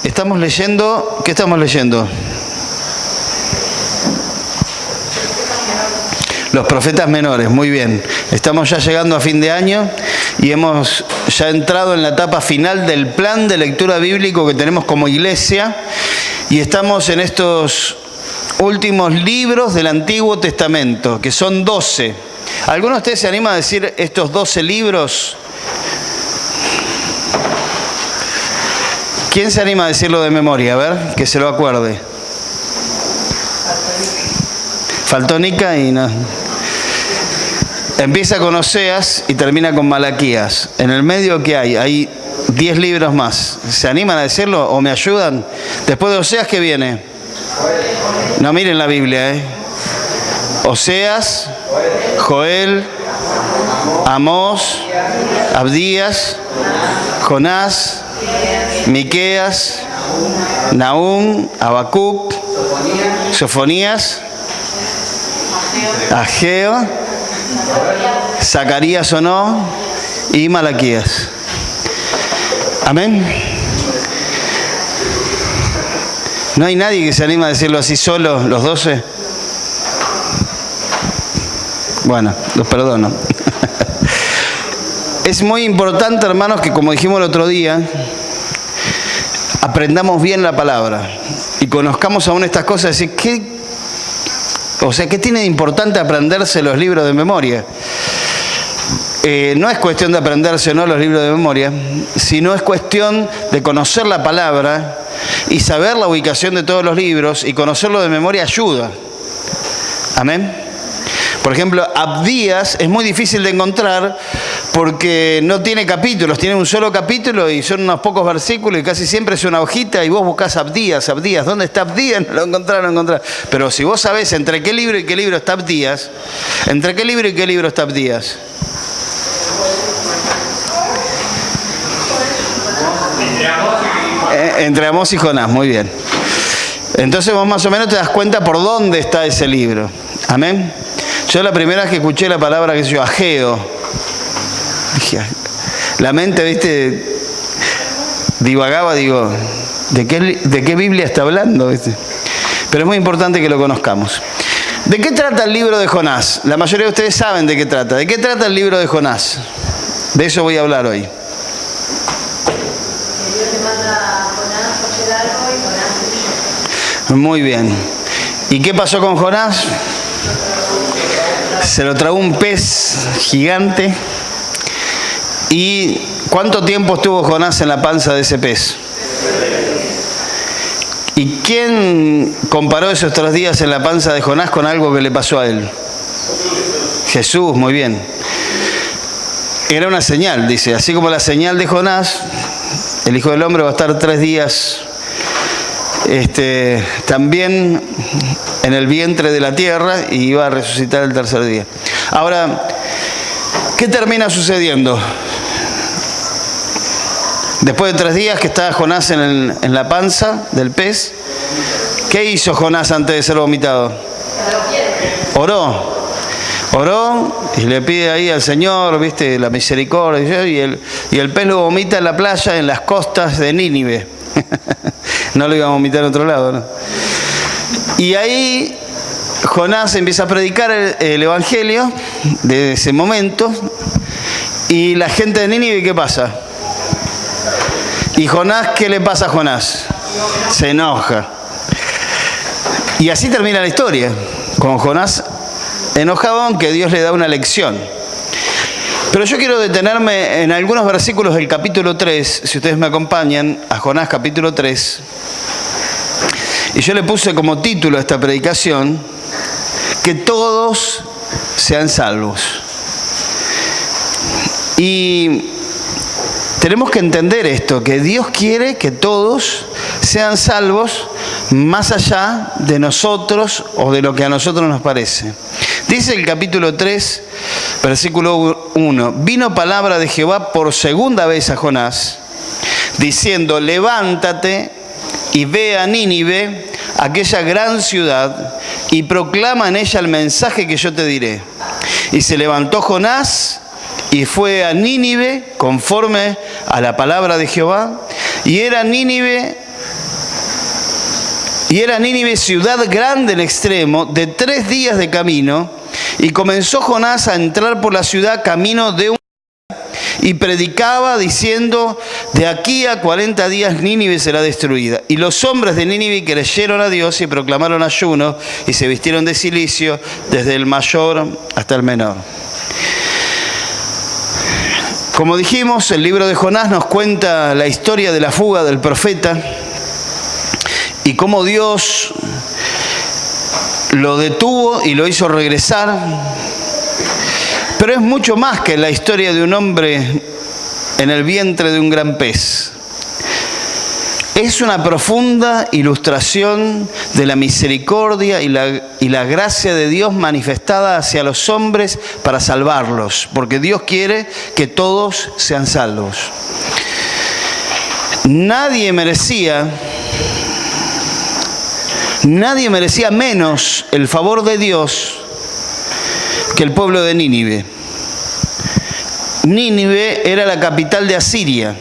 Estamos leyendo, ¿qué estamos leyendo? Los profetas menores, muy bien. Estamos ya llegando a fin de año y hemos ya entrado en la etapa final del plan de lectura bíblico que tenemos como iglesia y estamos en estos últimos libros del Antiguo Testamento, que son 12. ¿Alguno de ustedes se anima a decir estos 12 libros? ¿Quién se anima a decirlo de memoria? A ver, que se lo acuerde. Faltó Nica y no. Empieza con Oseas y termina con Malaquías. En el medio, ¿qué hay? Hay 10 libros más. ¿Se animan a decirlo o me ayudan? Después de Oseas, ¿qué viene? No miren la Biblia, Oseas, Joel, Amós, Abdías, Jonás, Miqueas, Nahum, Habacuc, Sofonías, Ageo, Zacarías o no, y Malaquías. Amén. ¿No hay nadie que se anima a decirlo así solo, los 12? Bueno, los perdono. Es muy importante, hermanos, que como dijimos el otro día, aprendamos bien la palabra y conozcamos aún estas cosas. Decir, ¿qué tiene de importante aprenderse los libros de memoria? No es cuestión de aprenderse o no los libros de memoria, sino es cuestión de conocer la palabra y saber la ubicación de todos los libros y conocerlo de memoria ayuda. Amén. Por ejemplo, Abdías es muy difícil de encontrar porque no tiene capítulos, tiene un solo capítulo y son unos pocos versículos y casi siempre es una hojita y vos buscás Abdías, ¿dónde está Abdías? No lo encontrás. Pero si vos sabés entre qué libro y qué libro está Abdías, ¿entre qué libro y qué libro está Abdías? Entre Amós y Jonás, muy bien. Entonces vos más o menos te das cuenta por dónde está ese libro. Amén. Yo la primera vez que escuché la palabra que se llama Ageo, dije, la mente, viste, divagaba, digo, ¿de qué Biblia está hablando? ¿Viste? Pero es muy importante que lo conozcamos. ¿De qué trata el libro de Jonás? La mayoría de ustedes saben de qué trata. ¿De qué trata el libro de Jonás? De eso voy a hablar hoy. Muy bien. ¿Y qué pasó con Jonás? Se lo tragó un pez gigante. ¿Y cuánto tiempo estuvo Jonás en la panza de ese pez? ¿Y quién comparó esos 3 días en la panza de Jonás con algo que le pasó a él? Jesús, muy bien. Era una señal, dice, así como la señal de Jonás, el Hijo del Hombre va a estar 3 días también en el vientre de la tierra y iba a resucitar el 3er día. Ahora, ¿qué termina sucediendo? Después de 3 días que estaba Jonás en la panza del pez, ¿qué hizo Jonás antes de ser vomitado? Oró y le pide ahí al Señor, viste, la misericordia, y el pez lo vomita en la playa, en las costas de Nínive. No lo iba a vomitar en otro lado, ¿no? Y ahí Jonás empieza a predicar el evangelio de ese momento y la gente de Nínive, ¿qué pasa? Y Jonás, ¿qué le pasa a Jonás? Se enoja. Y así termina la historia, con Jonás enojado, aunque Dios le da una lección. Pero yo quiero detenerme en algunos versículos del capítulo 3, si ustedes me acompañan, a Jonás capítulo 3. Y yo le puse como título a esta predicación, que todos sean salvos. Y tenemos que entender esto, que Dios quiere que todos sean salvos más allá de nosotros o de lo que a nosotros nos parece. Dice el capítulo 3, versículo 1, vino palabra de Jehová por segunda vez a Jonás, diciendo, levántate y ve a Nínive, aquella gran ciudad, y proclama en ella el mensaje que yo te diré. Y se levantó Jonás y fue a Nínive conforme a la palabra de Jehová, y era Nínive Y era Nínive ciudad grande en extremo, de 3 días de camino, y comenzó Jonás a entrar por la ciudad camino de un y predicaba diciendo: de aquí a 40 días Nínive será destruida. Y los hombres de Nínive creyeron a Dios y proclamaron ayuno y se vistieron de cilicio, desde el mayor hasta el menor. Como dijimos, el libro de Jonás nos cuenta la historia de la fuga del profeta y cómo Dios lo detuvo y lo hizo regresar. Pero es mucho más que la historia de un hombre en el vientre de un gran pez. Es una profunda ilustración de la misericordia y la gracia de Dios manifestada hacia los hombres para salvarlos, porque Dios quiere que todos sean salvos. Nadie merecía menos el favor de Dios que el pueblo de Nínive. Nínive era la capital de Asiria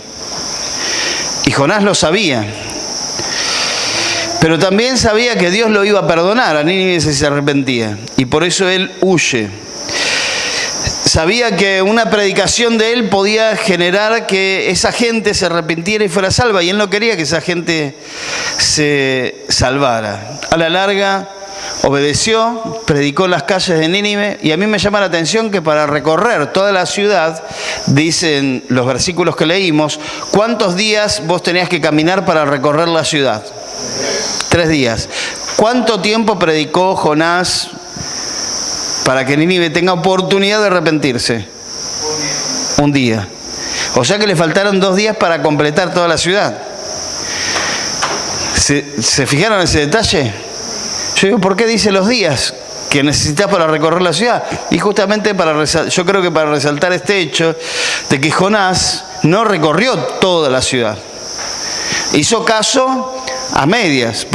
y Jonás lo sabía, pero también sabía que Dios lo iba a perdonar a Nínive si se arrepentía, y por eso él huye. Sabía que una predicación de él podía generar que esa gente se arrepintiera y fuera salva, y él no quería que esa gente se salvara. A la larga obedeció, predicó en las calles de Nínive, y a mí me llama la atención que para recorrer toda la ciudad, dicen los versículos que leímos, ¿cuántos días vos tenías que caminar para recorrer la ciudad? 3 días. ¿Cuánto tiempo predicó Jonás para que Nínive tenga oportunidad de arrepentirse? 1 día. O sea que le faltaron 2 días para completar toda la ciudad. ¿Se fijaron en ese detalle? Yo digo, ¿por qué dice los días que necesitas para recorrer la ciudad? Y justamente yo creo que para resaltar este hecho de que Jonás no recorrió toda la ciudad. Hizo caso a medias,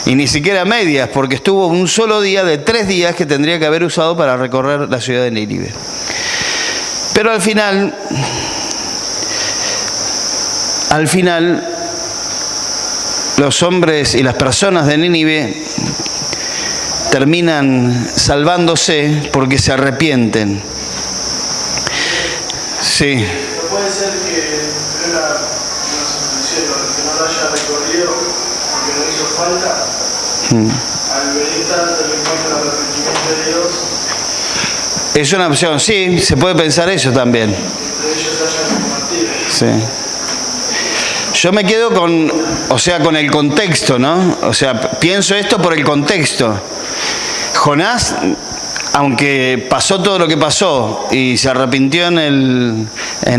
y ni siquiera a medias, porque estuvo un solo día de 3 días que tendría que haber usado para recorrer la ciudad de Nínive. Pero al final, los hombres y las personas de Nínive terminan salvándose porque se arrepienten. Sí. No puede ser que era que no lo haya recorrido porque no hizo falta. Al venir tanto el encuentro del arrepentimiento de Dios. Es una opción, sí, se puede pensar eso también. De ellos hayan convertido. Sí. Yo me quedo con el contexto, ¿no? O sea, pienso esto por el contexto. Jonás, aunque pasó todo lo que pasó y se arrepintió en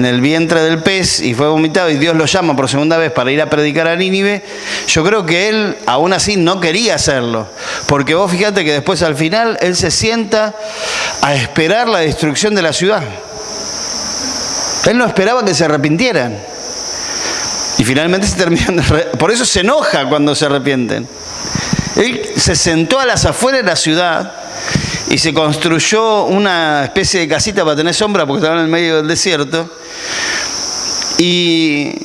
el vientre del pez y fue vomitado y Dios lo llama por 2ª vez para ir a predicar a Nínive, yo creo que él aún así no quería hacerlo. Porque vos fíjate que después al final él se sienta a esperar la destrucción de la ciudad. Él no esperaba que se arrepintieran. Y finalmente se terminan por eso se enoja cuando se arrepienten. Él se sentó a las afueras de la ciudad y se construyó una especie de casita para tener sombra porque estaba en el medio del desierto. Y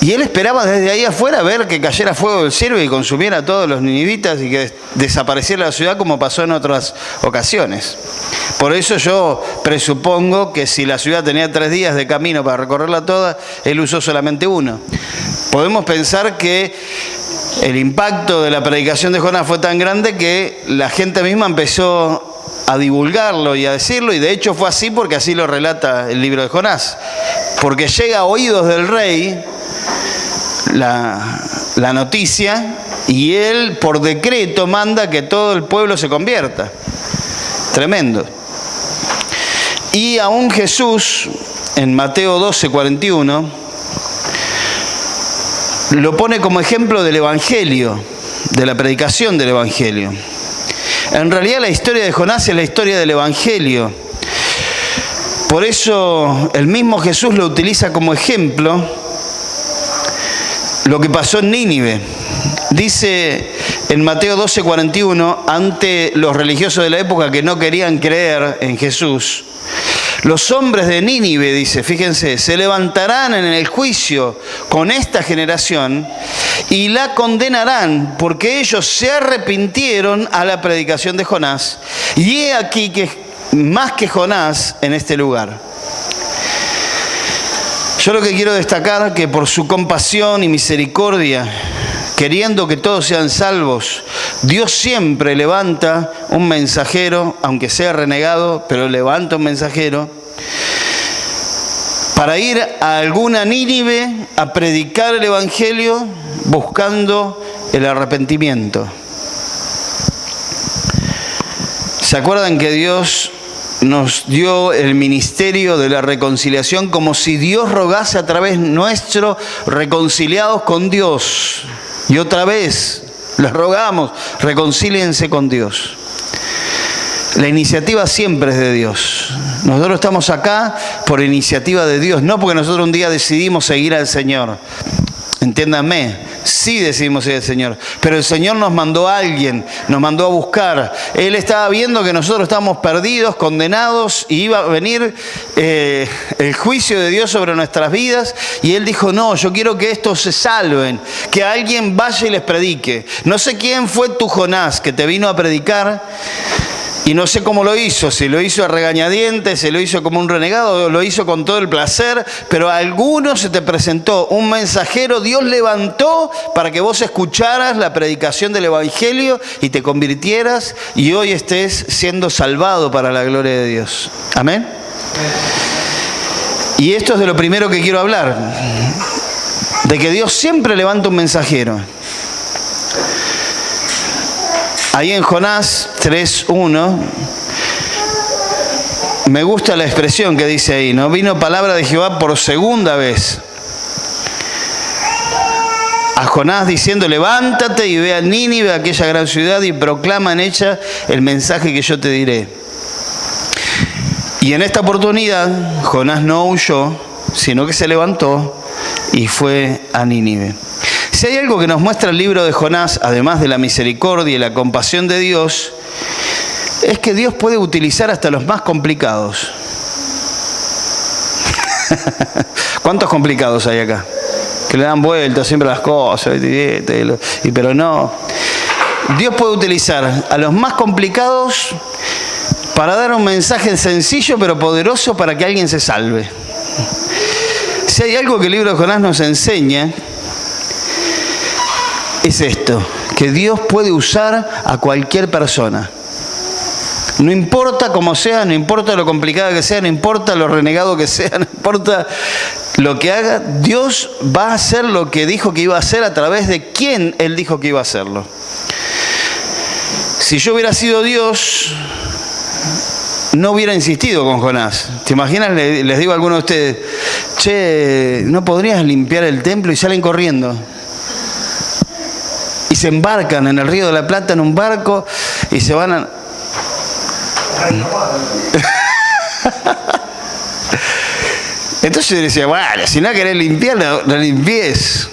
él esperaba desde ahí afuera ver que cayera fuego del cielo y consumiera a todos los ninivitas y que desapareciera la ciudad como pasó en otras ocasiones. Por eso yo presupongo que si la ciudad tenía 3 días de camino para recorrerla toda, él usó solamente 1. Podemos pensar que el impacto de la predicación de Jonás fue tan grande que la gente misma empezó a divulgarlo y a decirlo, y de hecho fue así porque así lo relata el libro de Jonás. Porque llega a oídos del rey la noticia y él por decreto manda que todo el pueblo se convierta. Tremendo. Y aún Jesús, en Mateo 12:41, lo pone como ejemplo del Evangelio, de la predicación del Evangelio. En realidad la historia de Jonás es la historia del Evangelio. Por eso el mismo Jesús lo utiliza como ejemplo lo que pasó en Nínive. Dice en Mateo 12:41, ante los religiosos de la época que no querían creer en Jesús, Los hombres de Nínive, dice, fíjense, se levantarán en el juicio con esta generación y la condenarán porque ellos se arrepintieron a la predicación de Jonás. Y he aquí que más que Jonás en este lugar. Yo lo que quiero destacar que por su compasión y misericordia, queriendo que todos sean salvos, Dios siempre levanta un mensajero, aunque sea renegado, pero levanta un mensajero, para ir a alguna Nínive a predicar el Evangelio buscando el arrepentimiento. ¿Se acuerdan que Dios nos dio el ministerio de la reconciliación como si Dios rogase a través nuestro reconciliados con Dios? Y otra vez les rogamos, reconcíliense con Dios. La iniciativa siempre es de Dios. Nosotros estamos acá por iniciativa de Dios, no porque nosotros un día decidimos seguir al Señor. Entiéndanme, sí decidimos seguir al Señor, pero el Señor nos mandó a alguien, nos mandó a buscar. Él estaba viendo que nosotros estábamos perdidos, condenados, y iba a venir el juicio de Dios sobre nuestras vidas, y Él dijo, no, yo quiero que estos se salven, que alguien vaya y les predique. No sé quién fue tu Jonás que te vino a predicar, y no sé cómo lo hizo, si lo hizo a regañadientes, si lo hizo como un renegado, o lo hizo con todo el placer, pero a algunos se te presentó un mensajero, Dios levantó para que vos escucharas la predicación del Evangelio y te convirtieras y hoy estés siendo salvado para la gloria de Dios. Amén. Y esto es de lo primero que quiero hablar, de que Dios siempre levanta un mensajero. Ahí en Jonás 3:1, me gusta la expresión que dice ahí, ¿no? Vino palabra de Jehová por segunda vez a Jonás diciendo, levántate y ve a Nínive, aquella gran ciudad, y proclama en ella el mensaje que yo te diré. Y en esta oportunidad, Jonás no huyó, sino que se levantó y fue a Nínive. Si hay algo que nos muestra el libro de Jonás, además de la misericordia y la compasión de Dios, es que Dios puede utilizar hasta los más complicados. ¿Cuántos complicados hay acá? Que le dan vueltas siempre a las cosas, pero no. Dios puede utilizar a los más complicados para dar un mensaje sencillo pero poderoso para que alguien se salve. Si hay algo que el libro de Jonás nos enseña, es esto, que Dios puede usar a cualquier persona. No importa cómo sea, no importa lo complicada que sea, no importa lo renegado que sea, no importa lo que haga, Dios va a hacer lo que dijo que iba a hacer a través de quien Él dijo que iba a hacerlo. Si yo hubiera sido Dios, no hubiera insistido con Jonás. ¿Te imaginas? Les digo a algunos de ustedes, che, ¿no podrías limpiar el templo? Y salen corriendo. Y se embarcan en el Río de la Plata en un barco y se van a... Entonces yo decía, bueno, si no querés limpiar, lo limpies.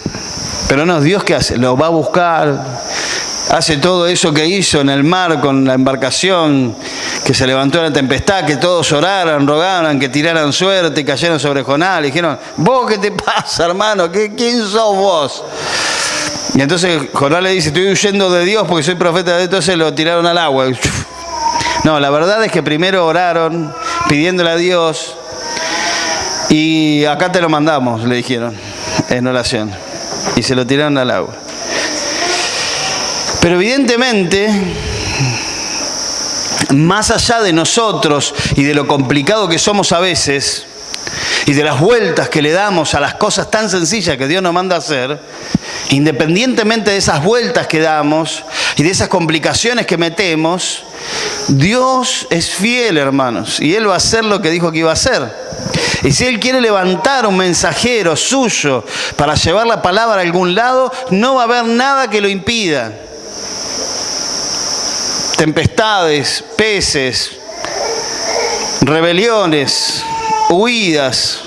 Pero no, Dios ¿qué hace? Lo va a buscar, hace todo eso que hizo en el mar con la embarcación, que se levantó la tempestad, que todos oraran, rogaran, que tiraran suerte y cayeron sobre Jonás. Le dijeron, ¿vos qué te pasa, hermano? ¿Quién sos vos? Y entonces Jonás le dice, estoy huyendo de Dios porque soy profeta de Dios, entonces lo tiraron al agua. No, la verdad es que primero oraron pidiéndole a Dios y acá te lo mandamos, le dijeron en oración. Y se lo tiraron al agua. Pero evidentemente, más allá de nosotros y de lo complicado que somos a veces, y de las vueltas que le damos a las cosas tan sencillas que Dios nos manda a hacer, independientemente de esas vueltas que damos y de esas complicaciones que metemos, Dios es fiel, hermanos, y Él va a hacer lo que dijo que iba a hacer. Y si Él quiere levantar un mensajero suyo para llevar la palabra a algún lado, no va a haber nada que lo impida. Tempestades, peces, rebeliones, huidas,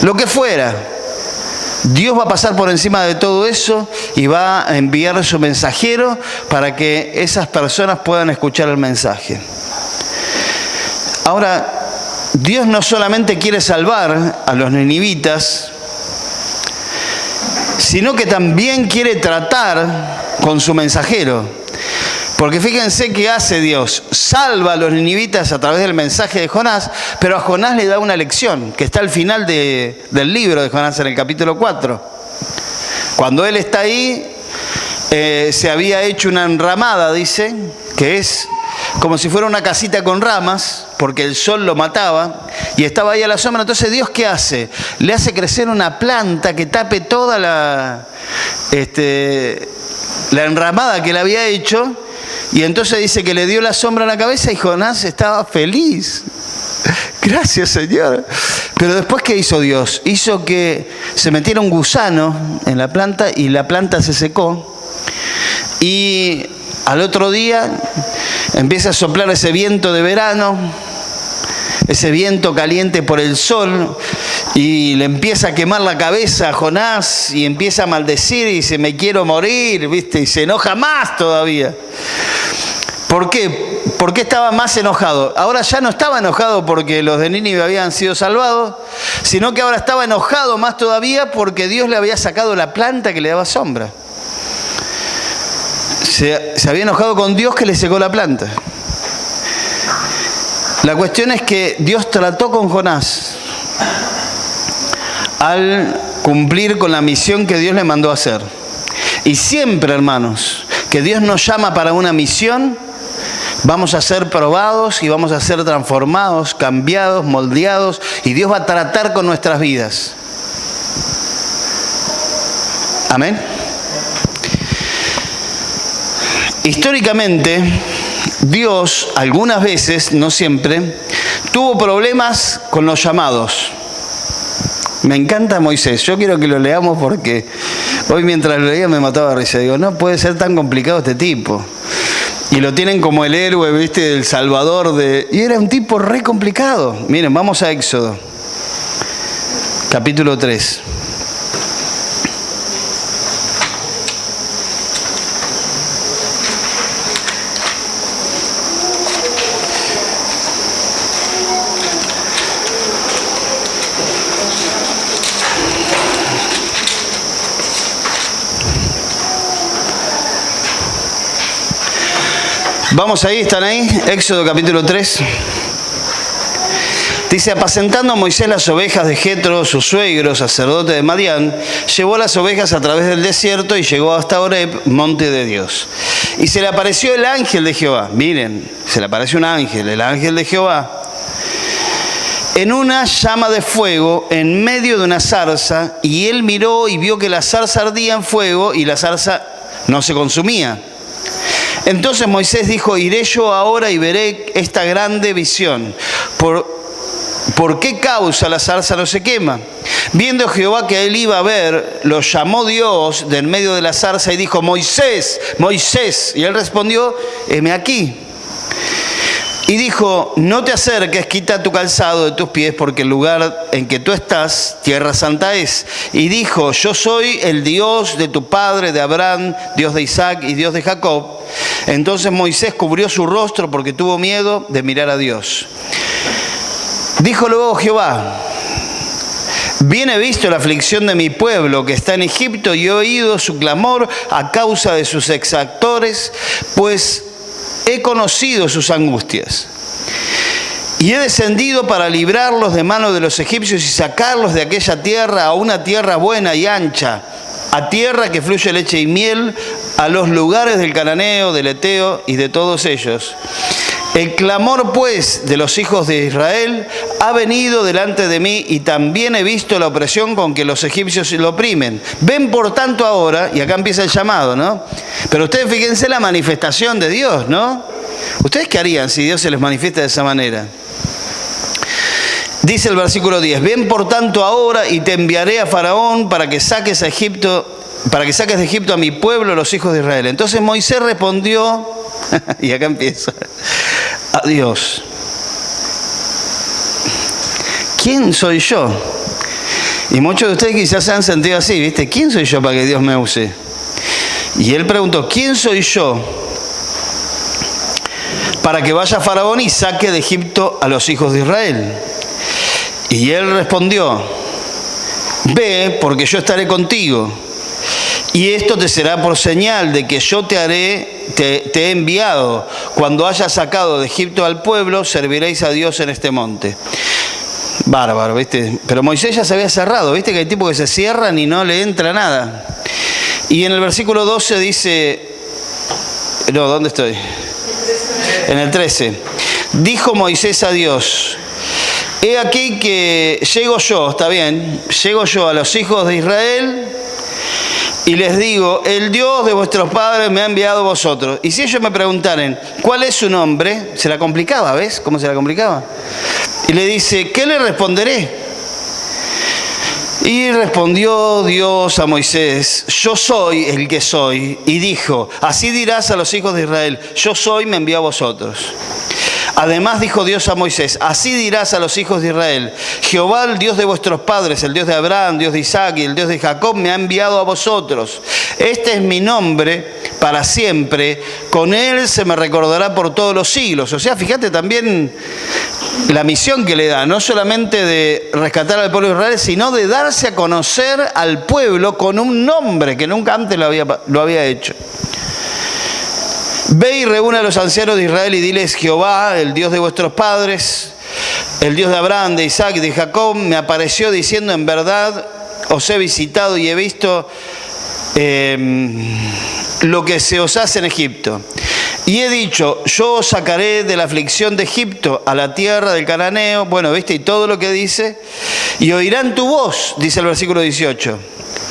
lo que fuera. Dios va a pasar por encima de todo eso y va a enviar su mensajero para que esas personas puedan escuchar el mensaje. Ahora, Dios no solamente quiere salvar a los ninivitas, sino que también quiere tratar con su mensajero. Porque fíjense qué hace Dios. Salva a los ninivitas a través del mensaje de Jonás, pero a Jonás le da una lección, que está al final del libro de Jonás, en el capítulo 4. Cuando él está ahí, se había hecho una enramada, dice, que es como si fuera una casita con ramas, porque el sol lo mataba, y estaba ahí a la sombra. Entonces, ¿Dios qué hace? Le hace crecer una planta que tape toda la enramada que le había hecho, y entonces dice que le dio la sombra a la cabeza y Jonás estaba feliz. Gracias, Señor. Pero después, ¿qué hizo Dios? Hizo que se metiera un gusano en la planta y la planta se secó. Y al otro día empieza a soplar ese viento de verano, ese viento caliente por el sol, y le empieza a quemar la cabeza a Jonás y empieza a maldecir y dice, me quiero morir, ¿viste? Y se enoja más todavía. ¿Por qué? ¿Por qué estaba más enojado? Ahora ya no estaba enojado porque los de Nínive habían sido salvados, sino que ahora estaba enojado más todavía porque Dios le había sacado la planta que le daba sombra. Se había enojado con Dios que le secó la planta. La cuestión es que Dios trató con Jonás al cumplir con la misión que Dios le mandó a hacer. Y siempre, hermanos, que Dios nos llama para una misión, vamos a ser probados y vamos a ser transformados, cambiados, moldeados, y Dios va a tratar con nuestras vidas. Amén. Históricamente, Dios algunas veces, no siempre, tuvo problemas con los llamados. Me encanta Moisés. Yo quiero que lo leamos porque hoy mientras lo leía me mataba de risa. Digo, no puede ser tan complicado este tipo. Y lo tienen como el héroe, ¿viste? El salvador de... Y era un tipo re complicado. Miren, vamos a Éxodo, capítulo 3. Vamos ahí, ¿están ahí? Éxodo capítulo 3. Dice, apacentando a Moisés las ovejas de Jetro, su suegro, sacerdote de Madián, llevó las ovejas a través del desierto y llegó hasta Horeb, monte de Dios. Y se le apareció el ángel de Jehová. Miren, se le apareció un ángel, el ángel de Jehová, en una llama de fuego en medio de una zarza, y él miró y vio que la zarza ardía en fuego y la zarza no se consumía. Entonces Moisés dijo, iré yo ahora y veré esta grande visión. ¿Por qué causa la zarza no se quema? Viendo Jehová que él iba a ver, lo llamó Dios de en medio de la zarza y dijo, Moisés, Moisés. Y él respondió, heme aquí. Y dijo, no te acerques, quita tu calzado de tus pies, porque el lugar en que tú estás, tierra santa es. Y dijo, yo soy el Dios de tu padre, de Abraham, Dios de Isaac y Dios de Jacob. Entonces Moisés cubrió su rostro porque tuvo miedo de mirar a Dios. Dijo luego Jehová, bien he visto la aflicción de mi pueblo que está en Egipto y he oído su clamor a causa de sus exactores, pues he conocido sus angustias. Y he descendido para librarlos de mano de los egipcios y sacarlos de aquella tierra a una tierra buena y ancha, a tierra que fluye leche y miel, a los lugares del cananeo, del eteo y de todos ellos. El clamor, pues, de los hijos de Israel ha venido delante de mí y también he visto la opresión con que los egipcios lo oprimen. Ven por tanto ahora, y acá empieza el llamado, ¿no? Pero ustedes fíjense la manifestación de Dios, ¿no? ¿Ustedes qué harían si Dios se les manifiesta de esa manera? Dice el versículo 10, ven por tanto ahora y te enviaré a Faraón para que saques de Egipto a mi pueblo, los hijos de Israel. Entonces Moisés respondió, y acá empieza, a Dios, ¿quién soy yo? Y muchos de ustedes quizás se han sentido así, ¿viste? ¿Quién soy yo para que Dios me use? Y él preguntó, ¿quién soy yo para que vaya Faraón y saque de Egipto a los hijos de Israel? Y él respondió: ve, porque yo estaré contigo, y esto te será por señal de que yo te he enviado. Cuando hayas sacado de Egipto al pueblo, serviréis a Dios en este monte. Bárbaro, ¿viste? Pero Moisés ya se había cerrado, ¿viste? Que hay tipos que se cierran y no le entra nada. Y en el versículo 12 dice... No, ¿dónde estoy? En el 13. Dijo Moisés a Dios: he aquí que llego yo, está bien, llego yo a los hijos de Israel y les digo: el Dios de vuestros padres me ha enviado a vosotros. Y si ellos me preguntaren: ¿cuál es su nombre? Se la complicaba, ¿ves? ¿Cómo se la complicaba? Y le dice: ¿qué le responderé? Y respondió Dios a Moisés: yo soy el que soy. Y dijo: así dirás a los hijos de Israel: yo soy, me envió a vosotros. Además dijo Dios a Moisés: así dirás a los hijos de Israel: Jehová, el Dios de vuestros padres, el Dios de Abraham, Dios de Isaac y el Dios de Jacob, me ha enviado a vosotros. Este es mi nombre para siempre, con él se me recordará por todos los siglos. O sea, fíjate también la misión que le da, no solamente de rescatar al pueblo de Israel, sino de darse a conocer al pueblo con un nombre que nunca antes lo había hecho. Ve y reúne a los ancianos de Israel y diles: Jehová, el Dios de vuestros padres, el Dios de Abraham, de Isaac y de Jacob, me apareció diciendo: en verdad os he visitado y he visto lo que se os hace en Egipto. Y he dicho: yo os sacaré de la aflicción de Egipto a la tierra del cananeo. Bueno, ¿viste? Y todo lo que dice. Y oirán tu voz, dice el versículo 18.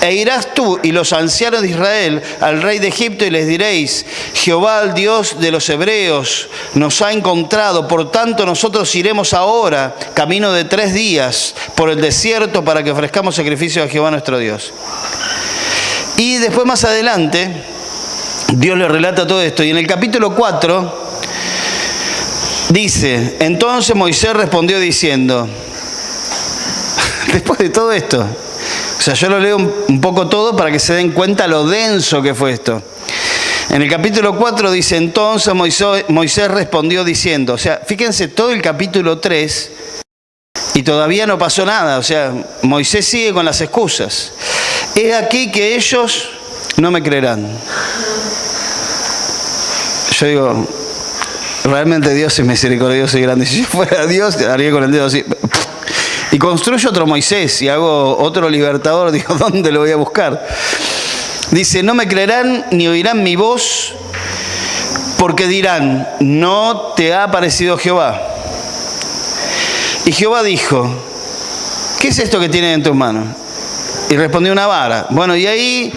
E irás tú y los ancianos de Israel al rey de Egipto y les diréis: Jehová, el Dios de los hebreos, nos ha encontrado. Por tanto, nosotros iremos ahora, camino de 3 días, por el desierto para que ofrezcamos sacrificio a Jehová nuestro Dios. Y después, más adelante, Dios le relata todo esto. Y en el capítulo 4 dice: entonces Moisés respondió diciendo, después de todo esto, o sea, yo lo leo un poco todo para que se den cuenta lo denso que fue esto. En el capítulo 4 dice: entonces Moisés respondió diciendo, o sea, fíjense todo el capítulo 3 y todavía no pasó nada. O sea, Moisés sigue con las excusas. He aquí que ellos no me creerán. Yo digo, realmente Dios es misericordioso y grande. Si yo fuera Dios, haría con el dedo así. Y construyo otro Moisés y hago otro libertador. Digo, ¿dónde lo voy a buscar? Dice: no me creerán ni oirán mi voz, porque dirán: no te ha aparecido Jehová. Y Jehová dijo: ¿qué es esto que tienes en tus manos? Y respondió: una vara. Bueno, y ahí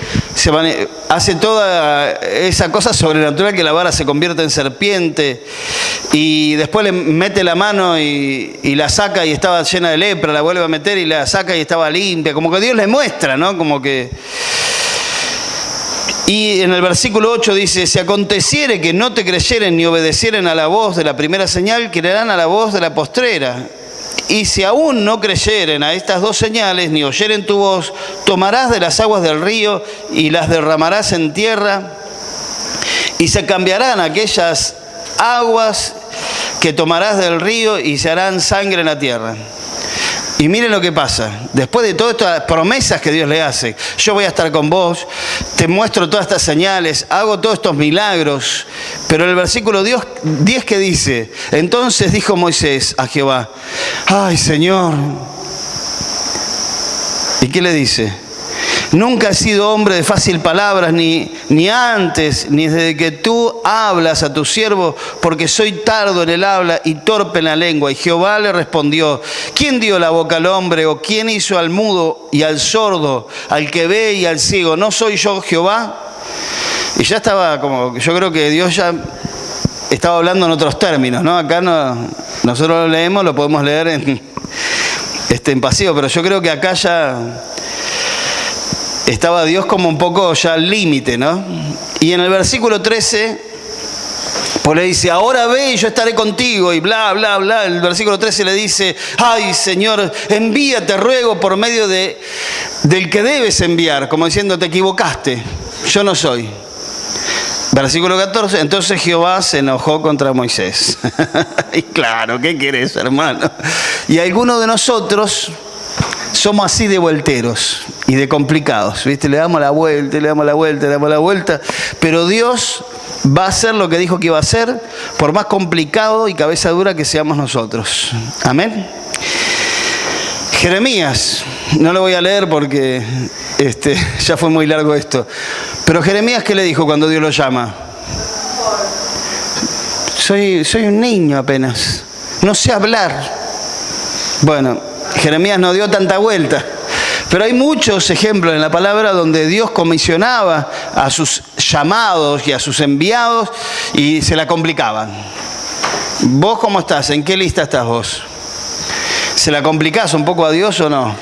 hace toda esa cosa sobrenatural que la vara se convierte en serpiente. Y después le mete la mano y la saca y estaba llena de lepra, la vuelve a meter y la saca y estaba limpia. Como que Dios le muestra, ¿no? Como que... Y en el versículo 8 dice: si aconteciere que no te creyeren ni obedecieren a la voz de la primera señal, creerán a la voz de la postrera. Y si aún no creyeren a estas 2 señales, ni oyeren tu voz, tomarás de las aguas del río y las derramarás en tierra, y se cambiarán aquellas aguas que tomarás del río y se harán sangre en la tierra. Y miren lo que pasa. Después de todas estas promesas que Dios le hace: yo voy a estar con vos, te muestro todas estas señales, hago todos estos milagros. Pero el versículo 10 que dice: entonces dijo Moisés a Jehová: ay, Señor. ¿Y qué le dice? Nunca he sido hombre de fácil palabras, ni antes, ni desde que tú hablas a tu siervo, porque soy tardo en el habla y torpe en la lengua. Y Jehová le respondió: ¿quién dio la boca al hombre? ¿O quién hizo al mudo y al sordo, al que ve y al ciego? ¿No soy yo Jehová? Y ya estaba como, yo creo que Dios ya estaba hablando en otros términos, ¿no? Acá nosotros lo leemos, lo podemos leer en pasivo, pero yo creo que acá ya... estaba Dios como un poco ya al límite, ¿no? Y en el versículo 13, pues le dice: ahora ve y yo estaré contigo, y bla, bla, bla. El versículo 13 le dice: ay, Señor, envíate, ruego, por medio del que debes enviar, como diciendo: te equivocaste, yo no soy. Versículo 14, entonces Jehová se enojó contra Moisés. Y claro, ¿qué querés, hermano? Y algunos de nosotros somos así de vuelteros y de complicados, ¿viste? Le damos la vuelta, le damos la vuelta, le damos la vuelta, pero Dios va a hacer lo que dijo que iba a hacer, por más complicado y cabeza dura que seamos nosotros. Amén. Jeremías, no lo voy a leer porque ya fue muy largo esto, pero Jeremías, ¿qué le dijo cuando Dios lo llama? Soy un niño apenas, no sé hablar. Bueno, Jeremías no dio tanta vuelta, pero hay muchos ejemplos en la palabra donde Dios comisionaba a sus llamados y a sus enviados y se la complicaban. ¿Vos cómo estás? ¿En qué lista estás vos? ¿Se la complicás un poco a Dios o no?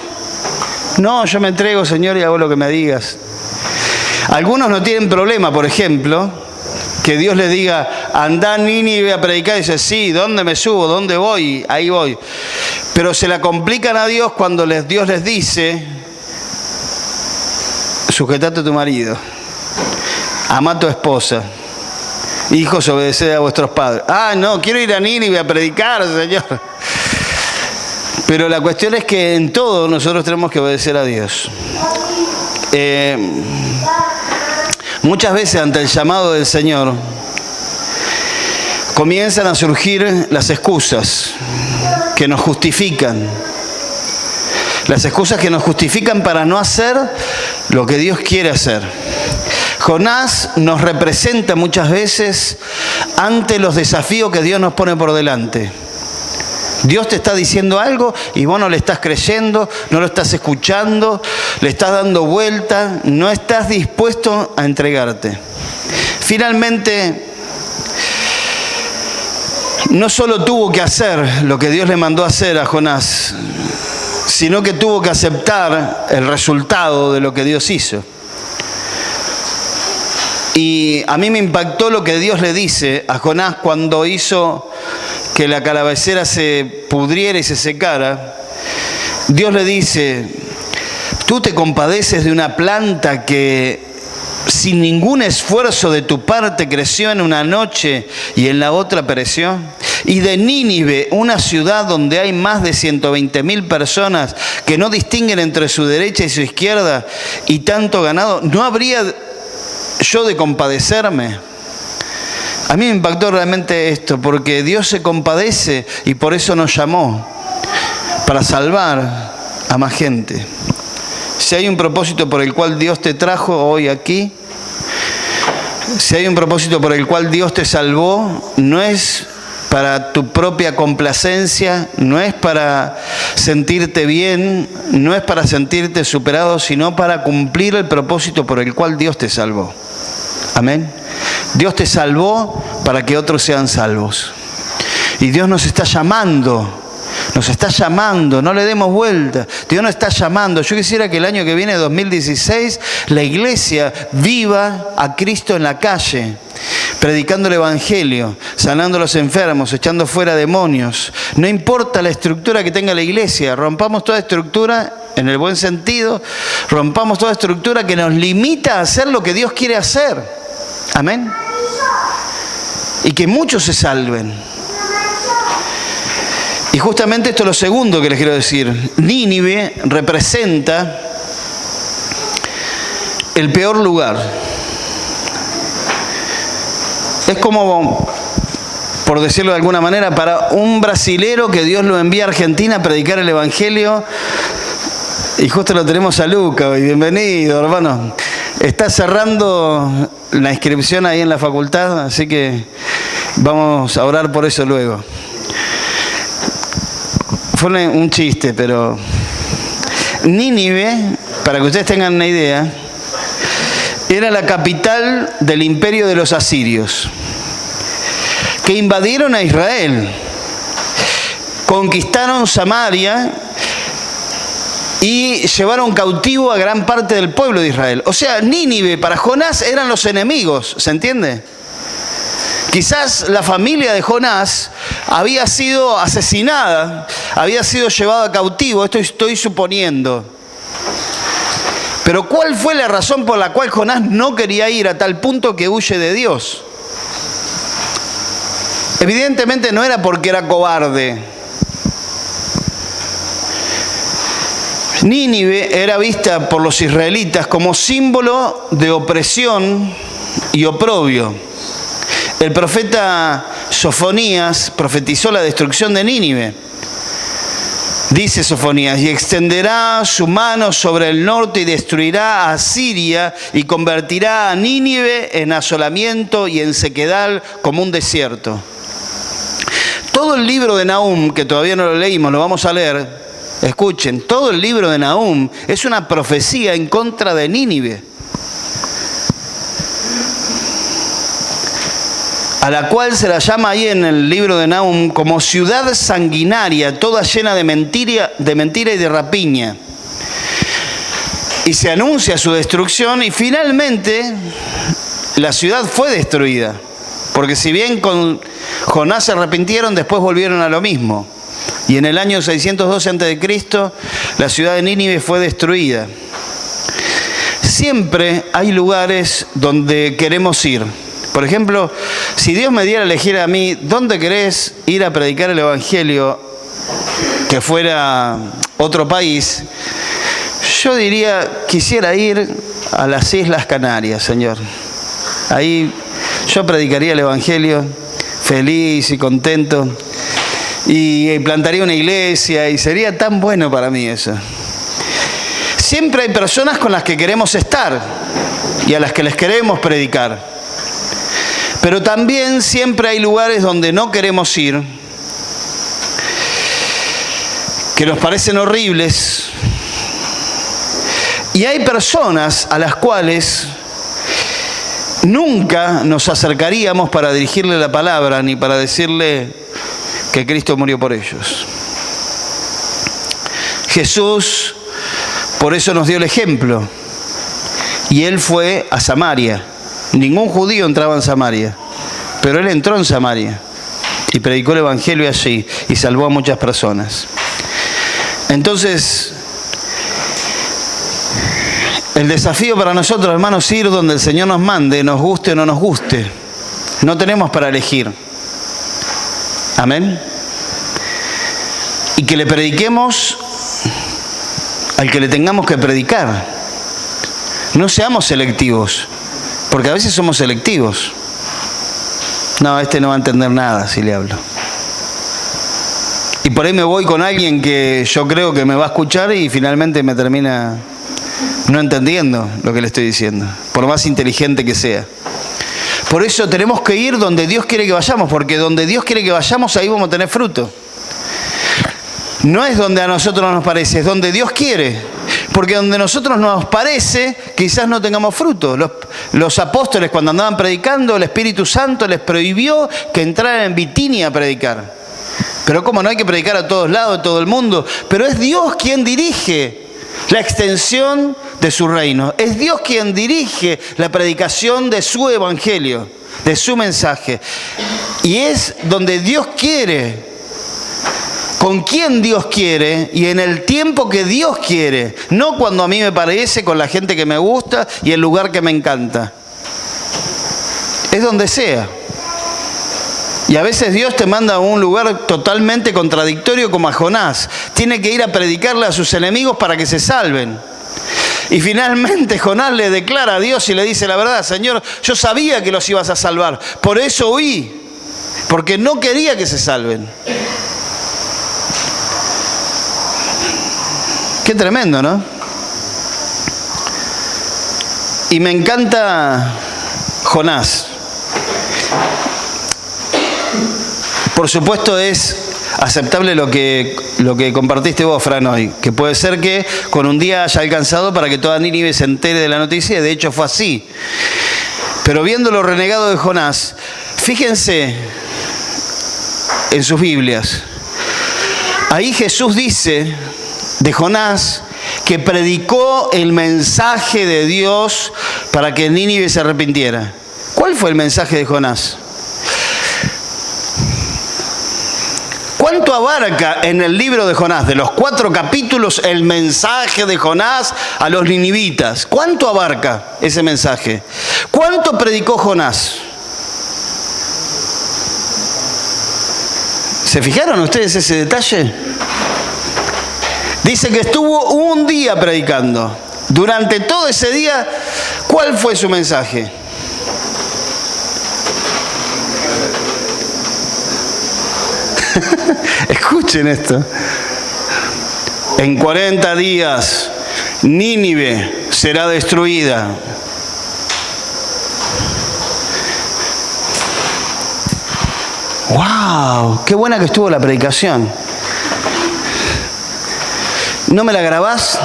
No, yo me entrego, Señor, y hago lo que me digas. Algunos no tienen problema, por ejemplo, que Dios les diga, andá a Nínive a predicar, y dice, sí, ¿dónde me subo? ¿Dónde voy? Ahí voy. Pero se la complican a Dios cuando Dios les dice, sujetate a tu marido, ama a tu esposa, hijos, obedeced a vuestros padres. Ah, no, quiero ir a Nínive a predicar, Señor. Pero la cuestión es que en todo nosotros tenemos que obedecer a Dios. Muchas veces ante el llamado del Señor comienzan a surgir las excusas que nos justifican. Las excusas que nos justifican para no hacer lo que Dios quiere hacer. Jonás nos representa muchas veces ante los desafíos que Dios nos pone por delante. Dios te está diciendo algo y vos no le estás creyendo, no lo estás escuchando, le estás dando vuelta, no estás dispuesto a entregarte. Finalmente, no solo tuvo que hacer lo que Dios le mandó a hacer a Jonás, sino que tuvo que aceptar el resultado de lo que Dios hizo. Y a mí me impactó lo que Dios le dice a Jonás cuando hizo que la calabacera se pudriera y se secara. Dios le dice, tú te compadeces de una planta que sin ningún esfuerzo de tu parte creció en una noche y en la otra pereció. Y de Nínive, una ciudad donde hay más de 120.000 personas que no distinguen entre su derecha y su izquierda y tanto ganado, ¿no habría yo de compadecerme? A mí me impactó realmente esto, porque Dios se compadece y por eso nos llamó, para salvar a más gente. Si hay un propósito por el cual Dios te trajo hoy aquí, si hay un propósito por el cual Dios te salvó, no es para tu propia complacencia, no es para sentirte bien, no es para sentirte superado, sino para cumplir el propósito por el cual Dios te salvó. Amén. Dios te salvó para que otros sean salvos. Y Dios nos está llamando, no le demos vuelta. Dios nos está llamando. Yo quisiera que el año que viene, 2016, la iglesia viva a Cristo en la calle, predicando el Evangelio, sanando a los enfermos, echando fuera demonios. No importa la estructura que tenga la iglesia, rompamos toda estructura, en el buen sentido, rompamos toda estructura que nos limita a hacer lo que Dios quiere hacer. Amén. Y que muchos se salven. Y justamente esto es lo segundo que les quiero decir. Nínive representa el peor lugar. Es como, por decirlo de alguna manera, para un brasilero que Dios lo envía a Argentina a predicar el Evangelio. Y justo lo tenemos a Luca hoy. Bienvenido, hermano. Está cerrando la inscripción ahí en la facultad, así que vamos a orar por eso luego. Fue un chiste, pero Nínive, para que ustedes tengan una idea, era la capital del imperio de los asirios, que invadieron a Israel, conquistaron Samaria y llevaron cautivo a gran parte del pueblo de Israel. O sea, Nínive para Jonás eran los enemigos, ¿se entiende? Quizás la familia de Jonás había sido asesinada, había sido llevada a cautivo, esto estoy suponiendo. Pero ¿cuál fue la razón por la cual Jonás no quería ir a tal punto que huye de Dios? Evidentemente no era porque era cobarde. Nínive era vista por los israelitas como símbolo de opresión y oprobio. El profeta Sofonías profetizó la destrucción de Nínive. Dice Sofonías, y extenderá su mano sobre el norte y destruirá a Siria y convertirá a Nínive en asolamiento y en sequedal como un desierto. Todo el libro de Nahum, que todavía no lo leímos, lo vamos a leer, escuchen, todo el libro de Nahum es una profecía en contra de Nínive, a la cual se la llama ahí en el libro de Nahum como ciudad sanguinaria, toda llena de mentira y de rapiña. Y se anuncia su destrucción y finalmente la ciudad fue destruida. Porque si bien con Jonás se arrepintieron, después volvieron a lo mismo. Y en el año 612 a.C., la ciudad de Nínive fue destruida. Siempre hay lugares donde queremos ir. Por ejemplo, si Dios me diera a elegir a mí, ¿dónde querés ir a predicar el Evangelio que fuera otro país? Yo diría, quisiera ir a las Islas Canarias, Señor. Ahí yo predicaría el Evangelio feliz y contento y plantaría una iglesia y sería tan bueno para mí eso. Siempre hay personas con las que queremos estar y a las que les queremos predicar. Pero también siempre hay lugares donde no queremos ir, que nos parecen horribles, y hay personas a las cuales nunca nos acercaríamos para dirigirle la palabra ni para decirle que Cristo murió por ellos. Jesús por eso nos dio el ejemplo, y Él fue a Samaria. Ningún judío entraba en Samaria, pero Él entró en Samaria y predicó el Evangelio allí y salvó a muchas personas. Entonces, el desafío para nosotros, hermanos, es ir donde el Señor nos mande, nos guste o no nos guste. No tenemos para elegir. Amén. Y que le prediquemos al que le tengamos que predicar. No seamos selectivos. Porque a veces somos selectivos. No, este no va a entender nada si le hablo. Y por ahí me voy con alguien que yo creo que me va a escuchar y finalmente me termina no entendiendo lo que le estoy diciendo, por más inteligente que sea. Por eso tenemos que ir donde Dios quiere que vayamos, porque donde Dios quiere que vayamos, ahí vamos a tener fruto. No es donde a nosotros nos parece, es donde Dios quiere. Porque donde a nosotros nos parece, quizás no tengamos fruto. Los apóstoles, cuando andaban predicando, el Espíritu Santo les prohibió que entraran en Bitinia a predicar. Pero ¿cómo no hay que predicar a todos lados, a todo el mundo? Pero es Dios quien dirige la extensión de su reino. Es Dios quien dirige la predicación de su evangelio, de su mensaje. Y es donde Dios quiere, con quien Dios quiere y en el tiempo que Dios quiere. No cuando a mí me parece, con la gente que me gusta y el lugar que me encanta. Es donde sea. Y a veces Dios te manda a un lugar totalmente contradictorio como a Jonás. Tiene que ir a predicarle a sus enemigos para que se salven. Y finalmente Jonás le declara a Dios y le dice la verdad: Señor, yo sabía que los ibas a salvar, por eso huí, porque no quería que se salven. Qué tremendo, ¿no? Y me encanta Jonás. Por supuesto es aceptable lo que compartiste vos, Fran, hoy. Que puede ser que con un día haya alcanzado para que toda Nínive se entere de la noticia, y de hecho fue así. Pero viendo lo renegado de Jonás, fíjense en sus Biblias. Ahí Jesús dice de Jonás que predicó el mensaje de Dios para que Nínive se arrepintiera. ¿Cuál fue el mensaje de Jonás? ¿Cuánto abarca en el libro de Jonás, de los 4 capítulos, el mensaje de Jonás a los ninivitas? ¿Cuánto abarca ese mensaje? ¿Cuánto predicó Jonás? ¿Se fijaron ustedes ese detalle? Dice que estuvo un día predicando. Durante todo ese día, ¿cuál fue su mensaje? Escuchen esto. En 40 días, Nínive será destruida. ¡Wow! ¡Qué buena que estuvo la predicación! ¿No me la grabás?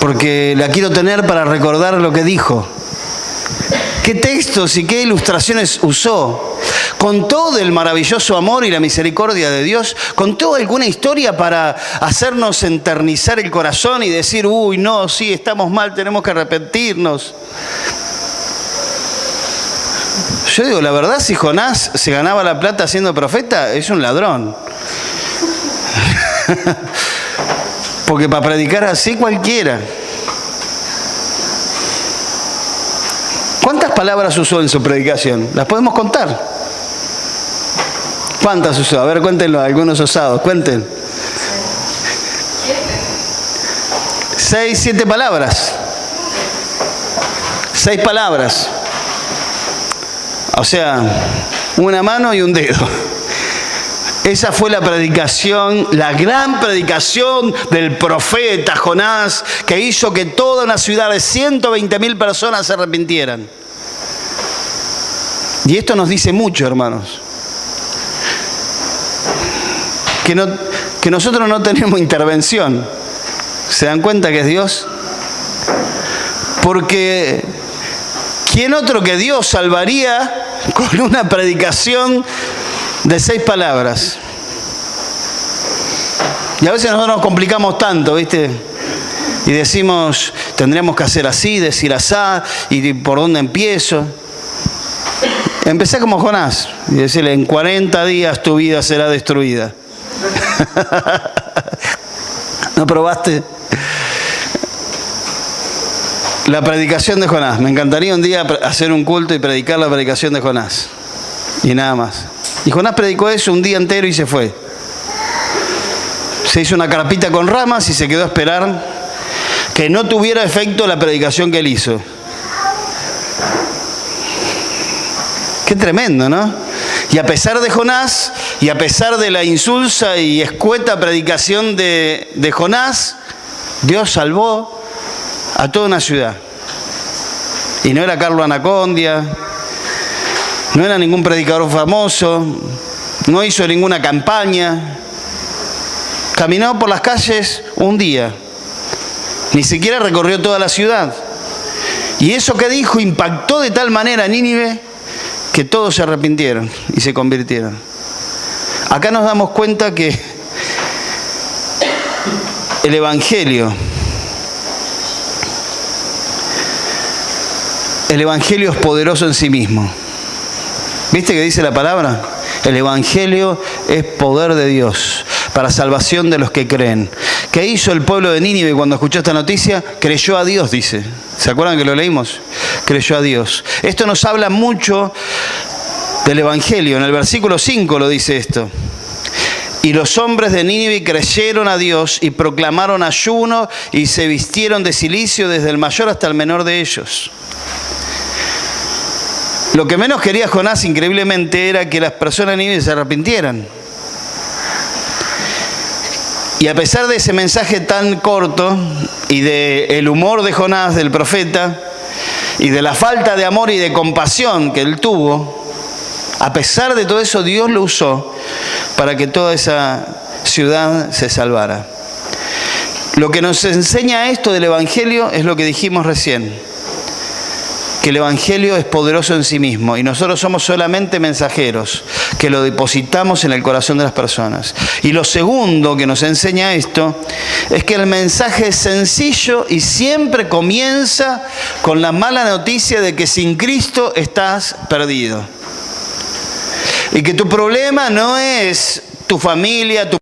Porque la quiero tener para recordar lo que dijo. ¿Qué textos y qué ilustraciones usó? ¿Contó del maravilloso amor y la misericordia de Dios? ¿Contó alguna historia para hacernos enternizar el corazón y decir, uy, no, sí, estamos mal, tenemos que arrepentirnos? Yo digo, la verdad, si Jonás se ganaba la plata siendo profeta, es un ladrón. Porque para predicar así cualquiera. ¿Cuántas palabras usó en su predicación? ¿Las podemos contar? ¿Cuántas usó? A ver, cuéntenlo, algunos osados, cuenten. 6, 7 palabras. 6 palabras. O sea, una mano y un dedo. Esa fue la predicación, la gran predicación del profeta Jonás, que hizo que toda una ciudad de 120.000 personas se arrepintieran. Y esto nos dice mucho, hermanos. Que nosotros no tenemos intervención. ¿Se dan cuenta que es Dios? Porque ¿quién otro que Dios salvaría con una predicación de 6 palabras? Y a veces nosotros nos complicamos tanto, ¿viste? Y decimos, tendríamos que hacer así, decir asá, y por dónde empiezo. Empecé como Jonás y decirle, en 40 días tu vida será destruida. ¿No probaste? La predicación de Jonás. Me encantaría un día hacer un culto y predicar la predicación de Jonás. Y nada más. Y Jonás predicó eso un día entero y se fue. Se hizo una carpita con ramas y se quedó a esperar que no tuviera efecto la predicación que él hizo. Qué tremendo, ¿no? Y a pesar de Jonás, y a pesar de la insulsa y escueta predicación de Jonás, Dios salvó a toda una ciudad. Y no era Carlo Anacondia, no era ningún predicador famoso, no hizo ninguna campaña. Caminó por las calles un día, ni siquiera recorrió toda la ciudad. Y eso que dijo impactó de tal manera a Nínive que todos se arrepintieron y se convirtieron. Acá nos damos cuenta que el Evangelio es poderoso en sí mismo. ¿Viste que dice la palabra? El Evangelio es poder de Dios para salvación de los que creen. ¿Qué hizo el pueblo de Nínive cuando escuchó esta noticia? Creyó a Dios, dice. ¿Se acuerdan que lo leímos? Creyó a Dios. Esto nos habla mucho del Evangelio. En el versículo 5 lo dice esto. Y los hombres de Nínive creyeron a Dios y proclamaron ayuno y se vistieron de cilicio desde el mayor hasta el menor de ellos. Lo que menos quería Jonás, increíblemente, era que las personas de Nínive se arrepintieran. Y a pesar de ese mensaje tan corto y del humor de Jonás, del profeta, y de la falta de amor y de compasión que él tuvo, a pesar de todo eso, Dios lo usó para que toda esa ciudad se salvara. Lo que nos enseña esto del Evangelio es lo que dijimos recién, que el Evangelio es poderoso en sí mismo y nosotros somos solamente mensajeros que lo depositamos en el corazón de las personas. Y lo segundo que nos enseña esto es que el mensaje es sencillo y siempre comienza con la mala noticia de que sin Cristo estás perdido. Y que tu problema no es tu familia, no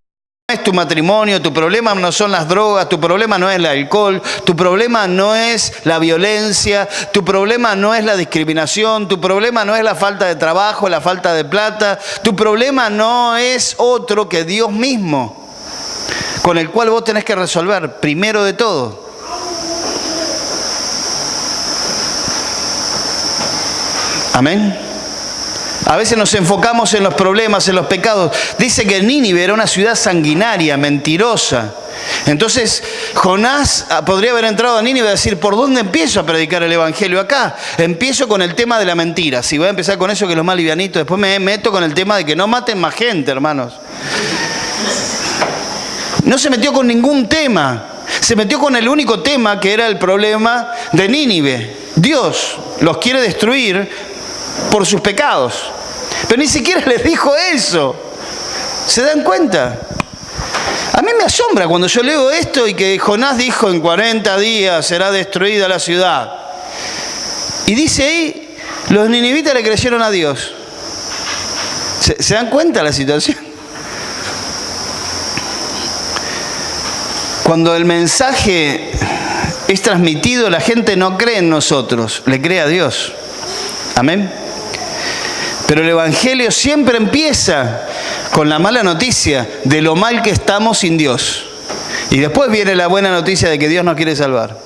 es tu matrimonio, tu problema no son las drogas, tu problema no es el alcohol, tu problema no es la violencia, tu problema no es la discriminación, tu problema no es la falta de trabajo, la falta de plata, tu problema no es otro que Dios mismo, con el cual vos tenés que resolver primero de todo. Amén. A veces nos enfocamos en los problemas, en los pecados. Dice que Nínive era una ciudad sanguinaria, mentirosa. Entonces Jonás podría haber entrado a Nínive y decir, ¿por dónde empiezo a predicar el evangelio acá? Empiezo con el tema de la mentira. Si voy a empezar con eso, que es lo más livianito, después me meto con el tema de que no maten más gente, hermanos. No se metió con ningún tema. Se metió con el único tema que era el problema de Nínive. Dios los quiere destruir por sus pecados. Pero ni siquiera les dijo eso. ¿Se dan cuenta? A mí me asombra cuando yo leo esto y que Jonás dijo en 40 días será destruida la ciudad. Y dice ahí, los ninivitas le creyeron a Dios. ¿Se dan cuenta la situación? Cuando el mensaje es transmitido, la gente no cree en nosotros, le cree a Dios. Amén. Pero el evangelio siempre empieza con la mala noticia de lo mal que estamos sin Dios. Y después viene la buena noticia de que Dios nos quiere salvar.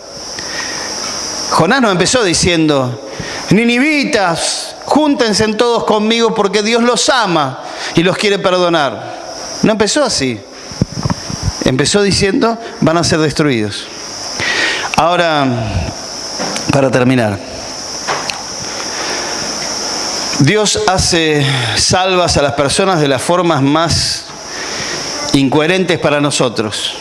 Jonás no empezó diciendo, ninivitas, júntense todos conmigo porque Dios los ama y los quiere perdonar. No empezó así. Empezó diciendo, van a ser destruidos. Ahora, para terminar. Dios hace salvas a las personas de las formas más incoherentes para nosotros.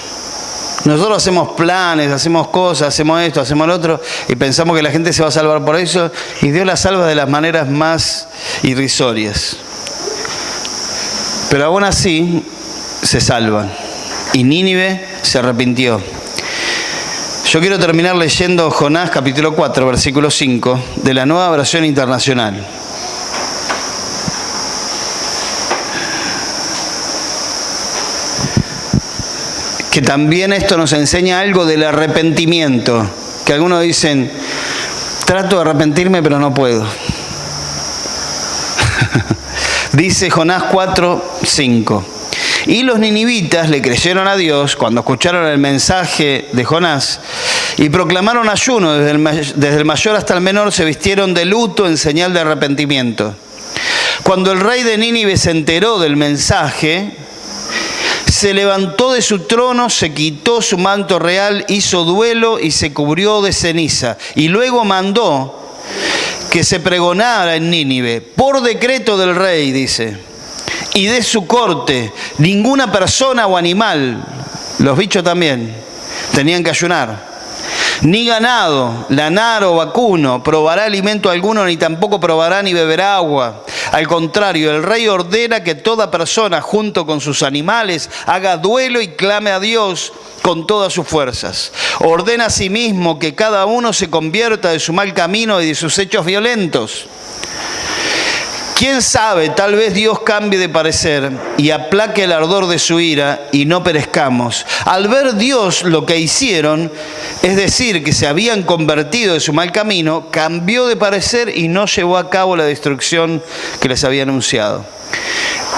Nosotros hacemos planes, hacemos cosas, hacemos esto, hacemos lo otro y pensamos que la gente se va a salvar por eso y Dios la salva de las maneras más irrisorias. Pero aún así se salvan y Nínive se arrepintió. Yo quiero terminar leyendo Jonás capítulo 4, versículo 5 de la Nueva Versión Internacional. Que también esto nos enseña algo del arrepentimiento. Que algunos dicen, trato de arrepentirme pero no puedo. Dice Jonás 4, 5. Y los ninivitas le creyeron a Dios cuando escucharon el mensaje de Jonás y proclamaron ayuno. Desde el mayor hasta el menor se vistieron de luto en señal de arrepentimiento. Cuando el rey de Nínive se enteró del mensaje, se levantó de su trono, se quitó su manto real, hizo duelo y se cubrió de ceniza. Y luego mandó que se pregonara en Nínive, por decreto del rey, dice, y de su corte, ninguna persona o animal, los bichos también, tenían que ayunar. Ni ganado, lanar o vacuno probará alimento alguno, ni tampoco probará ni beberá agua. Al contrario, el rey ordena que toda persona junto con sus animales haga duelo y clame a Dios con todas sus fuerzas. Ordena asimismo que cada uno se convierta de su mal camino y de sus hechos violentos. ¿Quién sabe? Tal vez Dios cambie de parecer y aplaque el ardor de su ira y no perezcamos. Al ver Dios lo que hicieron, es decir, que se habían convertido de su mal camino, cambió de parecer y no llevó a cabo la destrucción que les había anunciado.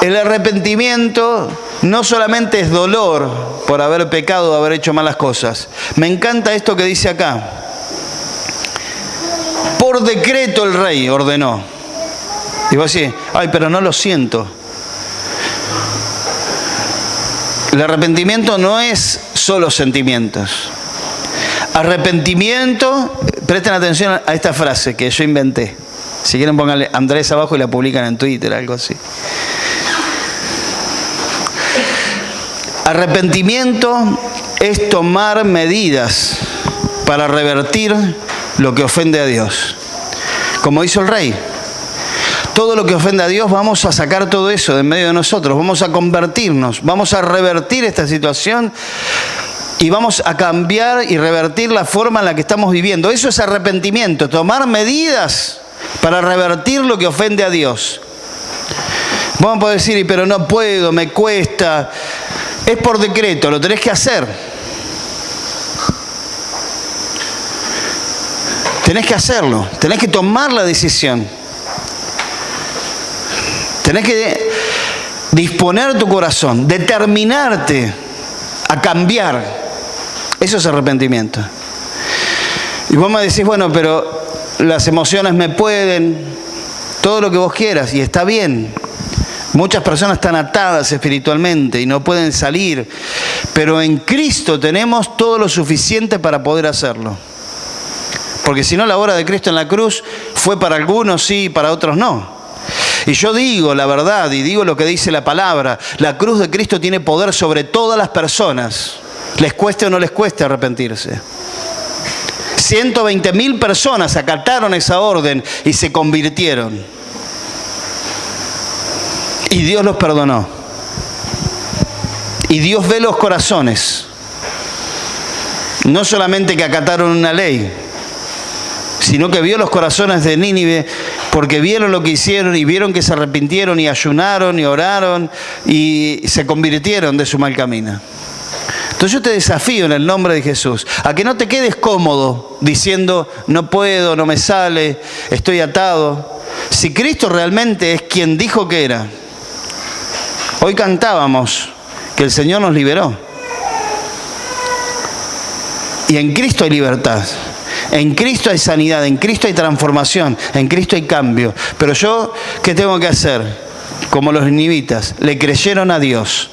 El arrepentimiento no solamente es dolor por haber pecado o haber hecho malas cosas. Me encanta esto que dice acá. Por decreto el rey ordenó. Y vos decís, ay, pero no lo siento. El arrepentimiento no es solo sentimientos. Arrepentimiento, presten atención a esta frase que yo inventé. Si quieren pónganle Andrés abajo y la publican en Twitter, algo así. Arrepentimiento es tomar medidas para revertir lo que ofende a Dios. Como hizo el rey. Todo lo que ofende a Dios, vamos a sacar todo eso de en medio de nosotros, vamos a convertirnos, vamos a revertir esta situación y vamos a cambiar y revertir la forma en la que estamos viviendo. Eso es arrepentimiento, tomar medidas para revertir lo que ofende a Dios. Vamos a poder decir, pero no puedo, me cuesta. Es por decreto, lo tenés que hacer. Tenés que hacerlo, tenés que tomar la decisión. Tenés que disponer tu corazón, determinarte a cambiar. Eso es arrepentimiento. Y vos me decís, bueno, pero las emociones me pueden, todo lo que vos quieras, y está bien. Muchas personas están atadas espiritualmente y no pueden salir, pero en Cristo tenemos todo lo suficiente para poder hacerlo. Porque si no, la obra de Cristo en la cruz fue para algunos sí, para otros no. Y yo digo la verdad y digo lo que dice la palabra. La cruz de Cristo tiene poder sobre todas las personas, les cueste o no les cueste arrepentirse. 120.000 personas acataron esa orden y se convirtieron. Y Dios los perdonó. Y Dios ve los corazones. No solamente que acataron una ley, sino que vio los corazones de Nínive, porque vieron lo que hicieron y vieron que se arrepintieron y ayunaron y oraron y se convirtieron de su mal camino. Entonces yo te desafío en el nombre de Jesús a que no te quedes cómodo diciendo no puedo, no me sale, estoy atado. Si Cristo realmente es quien dijo que era. Hoy cantábamos que el Señor nos liberó. Y en Cristo hay libertad. En Cristo hay sanidad, en Cristo hay transformación, en Cristo hay cambio. Pero yo, ¿qué tengo que hacer? Como los ninivitas, le creyeron a Dios.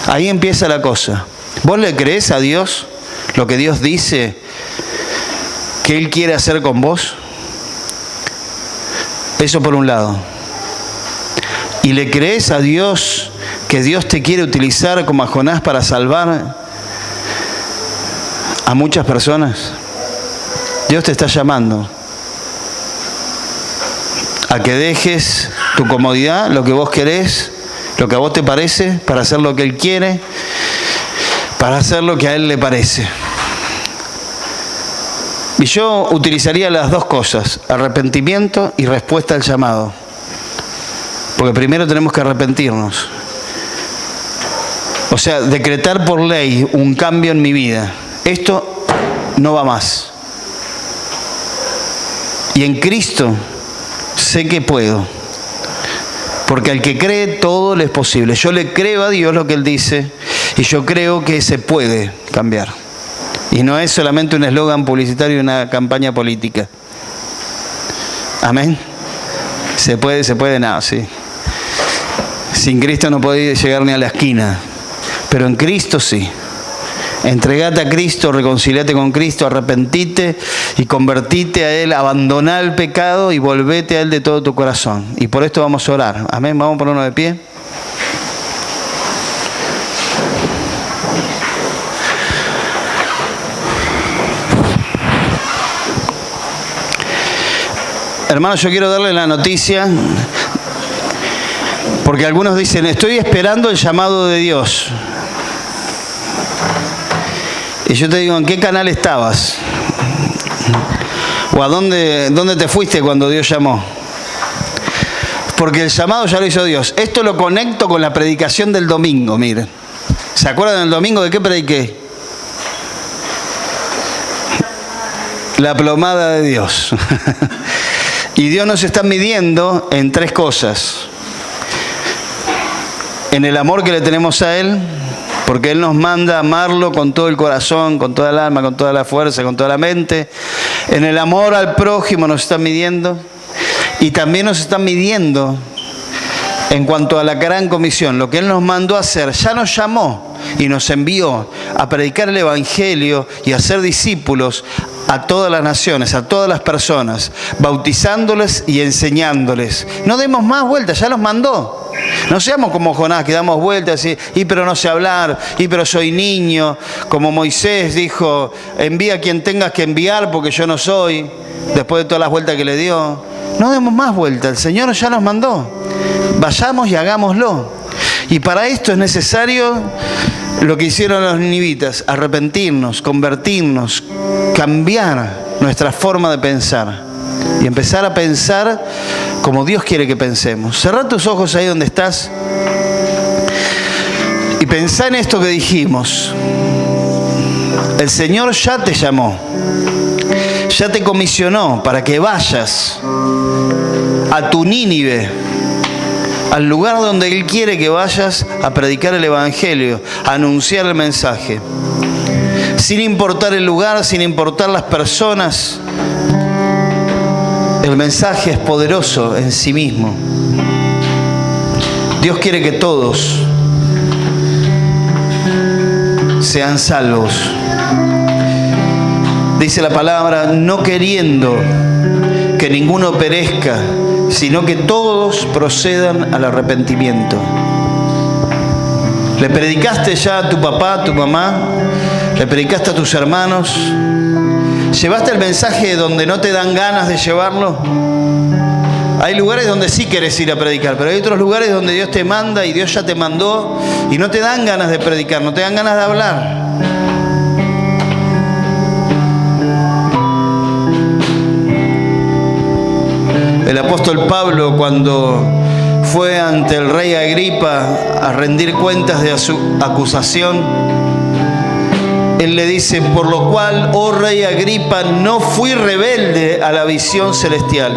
Ahí empieza la cosa. ¿Vos le creés a Dios lo que Dios dice que Él quiere hacer con vos? Eso por un lado. ¿Y le creés a Dios que Dios te quiere utilizar como a Jonás para salvar a muchas personas? Dios te está llamando a que dejes tu comodidad, lo que vos querés, lo que a vos te parece, para hacer lo que Él quiere, para hacer lo que a Él le parece. Y yo utilizaría las dos cosas, arrepentimiento y respuesta al llamado. Porque primero tenemos que arrepentirnos. O sea, decretar por ley un cambio en mi vida. Esto no va más. Y en Cristo sé que puedo. Porque al que cree todo le es posible. Yo le creo a Dios lo que Él dice y yo creo que se puede cambiar. Y no es solamente un eslogan publicitario y una campaña política. Amén. Se puede, nada, sí. Sin Cristo no podéis llegar ni a la esquina. Pero en Cristo sí. Entregate a Cristo, reconciliate con Cristo, arrepentite y convertite a Él, abandoná el pecado y volvete a Él de todo tu corazón. Y por esto vamos a orar. Amén. Vamos a ponernos de pie. Hermanos, yo quiero darle la noticia, porque algunos dicen, estoy esperando el llamado de Dios. Y yo te digo, ¿en qué canal estabas? ¿O a dónde te fuiste cuando Dios llamó? Porque el llamado ya lo hizo Dios. Esto lo conecto con la predicación del domingo, miren. ¿Se acuerdan del domingo de qué prediqué? La plomada de Dios. Y Dios nos está midiendo en tres cosas. En el amor que le tenemos a Él, porque Él nos manda a amarlo con todo el corazón, con toda el alma, con toda la fuerza, con toda la mente. En el amor al prójimo nos está midiendo. Y también nos está midiendo en cuanto a la gran comisión. Lo que Él nos mandó a hacer, ya nos llamó y nos envió a predicar el Evangelio y a ser discípulos a todas las naciones, a todas las personas, bautizándoles y enseñándoles. No demos más vueltas, ya los mandó. No seamos como Jonás, que damos vueltas y pero no sé hablar, y pero soy niño, como Moisés dijo, envía a quien tengas que enviar porque yo no soy, después de todas las vueltas que le dio. No demos más vueltas, el Señor ya nos mandó. Vayamos y hagámoslo. Y para esto es necesario lo que hicieron los ninivitas, arrepentirnos, convertirnos, cambiar nuestra forma de pensar. y empezar a pensar como Dios quiere que pensemos. Cerrá tus ojos ahí donde estás y pensá en esto que dijimos. El Señor ya te llamó, ya te comisionó para que vayas a tu Nínive, al lugar donde Él quiere que vayas a predicar el Evangelio, a anunciar el mensaje. Sin importar el lugar, sin importar las personas, el mensaje es poderoso en sí mismo. Dios quiere que todos sean salvos. Dice la palabra, no queriendo que ninguno perezca, sino que todos procedan al arrepentimiento. ¿Le predicaste ya a tu papá, a tu mamá? ¿Le predicaste a tus hermanos? ¿Llevaste el mensaje donde no te dan ganas de llevarlo? Hay lugares donde sí querés ir a predicar, pero hay otros lugares donde Dios te manda y Dios ya te mandó y no te dan ganas de predicar, no te dan ganas de hablar. El apóstol Pablo, cuando fue ante el rey Agripa a rendir cuentas de su acusación, él le dice, por lo cual, oh rey Agripa, no fui rebelde a la visión celestial,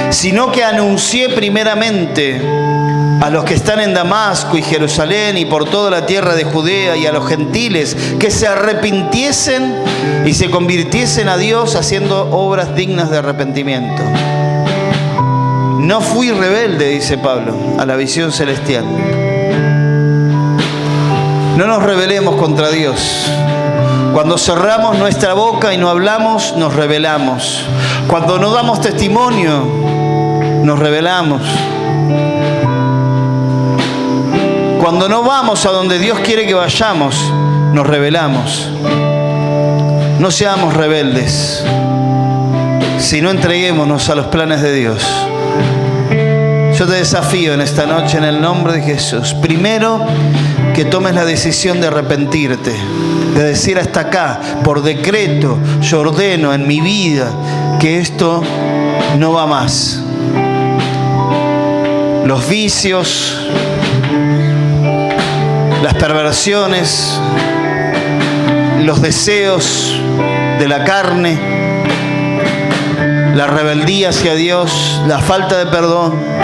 sino que anuncié primeramente a los que están en Damasco y Jerusalén y por toda la tierra de Judea y a los gentiles que se arrepintiesen y se convirtiesen a Dios haciendo obras dignas de arrepentimiento. No fui rebelde, dice Pablo, a la visión celestial. No nos rebelemos contra Dios. Cuando cerramos nuestra boca y no hablamos, nos rebelamos. Cuando no damos testimonio, nos rebelamos. Cuando no vamos a donde Dios quiere que vayamos, nos rebelamos. No seamos rebeldes, sino entreguémonos a los planes de Dios. Yo te desafío en esta noche en el nombre de Jesús. Primero, que tomes la decisión de arrepentirte, de decir hasta acá, por decreto, yo ordeno en mi vida que esto no va más. Los vicios, las perversiones, los deseos de la carne, la rebeldía hacia Dios, la falta de perdón,